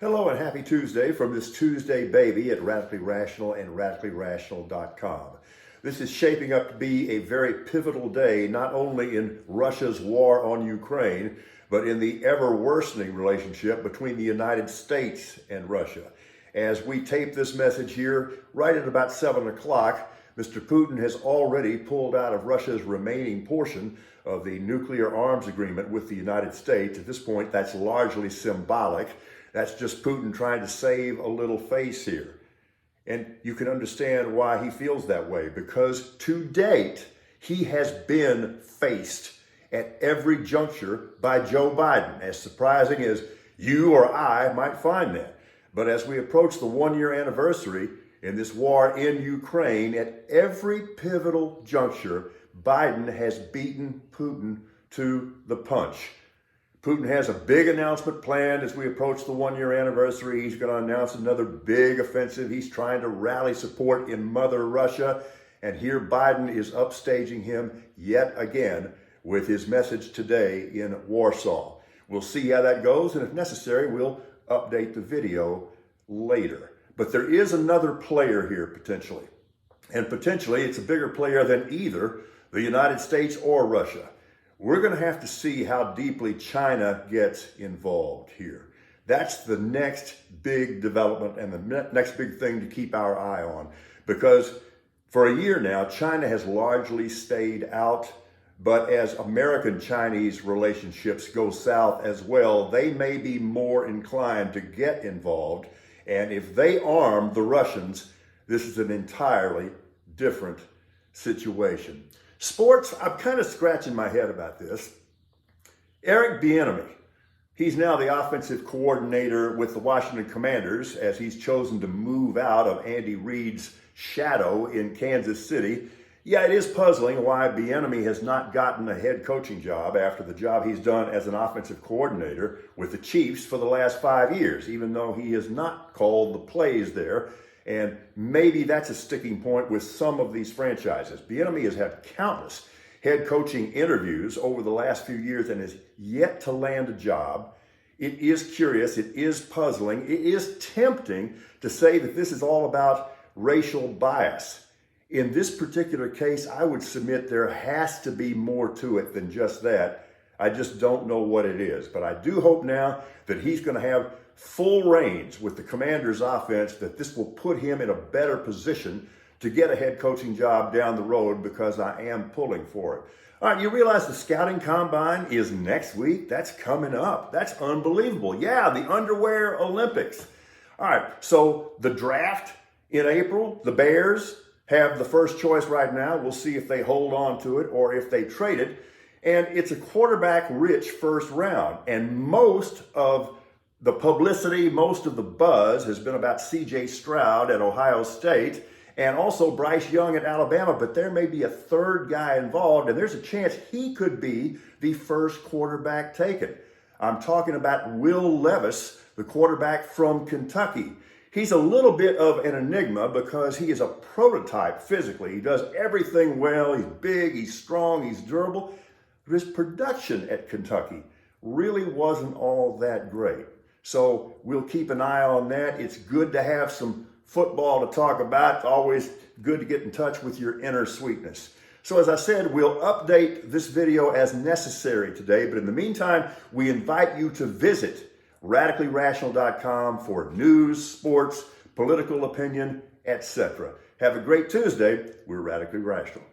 Hello and happy Tuesday from this Tuesday baby at Radically Rational and radicallyrational.com. This is shaping up to be a very pivotal day, not only in Russia's war on Ukraine, but in the ever worsening relationship between the United States and Russia. As we tape this message here, right at about 7 o'clock, Mr. Putin has already pulled out of Russia's remaining portion of the nuclear arms agreement with the United States. At this point, that's largely symbolic. That's just Putin trying to save a little face here. And you can understand why he feels that way, because to date, he has been faced at every juncture by Joe Biden, as surprising as you or I might find that. But as we approach the one-year anniversary in this war in Ukraine, at every pivotal juncture, Biden has beaten Putin to the punch. Putin has a big announcement planned as we approach the one-year anniversary. He's going to announce another big offensive. He's trying to rally support in Mother Russia. And here Biden is upstaging him yet again with his message today in Warsaw. We'll see how that goes, and if necessary, we'll update the video later. But there is another player here potentially. And potentially it's a bigger player than either the United States or Russia. We're going to have to see how deeply China gets involved here. That's the next big development and the next big thing to keep our eye on. Because for a year now, China has largely stayed out. But as American-Chinese relationships go south as well, they may be more inclined to get involved. And if they arm the Russians, this is an entirely different situation. Sports, I'm kind of scratching my head about this. Eric Bieniemy, he's now the offensive coordinator with the Washington Commanders as he's chosen to move out of Andy Reid's shadow in Kansas City. Yeah, it is puzzling why Bieniemy has not gotten a head coaching job after the job he's done as an offensive coordinator with the Chiefs for the last 5 years, even though he has not called the plays there. And maybe that's a sticking point with some of these franchises. Bieniemy has had countless head coaching interviews over the last few years and has yet to land a job. It is curious, it is puzzling, it is tempting to say that this is all about racial bias. In this particular case, I would submit there has to be more to it than just that. I just don't know what it is. But I do hope now that he's going to have full reins with the Commanders' offense, that this will put him in a better position to get a head coaching job down the road, because I am pulling for it. All right, you realize the scouting combine is next week? That's coming up. That's unbelievable. Yeah, the underwear Olympics. All right, so the draft in April, the Bears have the first choice right now. We'll see if they hold on to it or if they trade it. And it's a quarterback-rich first round. And most of the publicity, most of the buzz has been about C.J. Stroud at Ohio State and also Bryce Young at Alabama. But there may be a third guy involved, and there's a chance he could be the first quarterback taken. I'm talking about Will Levis, the quarterback from Kentucky. He's a little bit of an enigma because he is a prototype physically. He does everything well. He's big, he's strong, he's durable. But his production at Kentucky really wasn't all that great. So we'll keep an eye on that. It's good to have some football to talk about. It's always good to get in touch with your inner sweetness. So as I said, we'll update this video as necessary today. But in the meantime, we invite you to visit radicallyrational.com for news, sports, political opinion, etc. Have a great Tuesday. We're Radically Rational.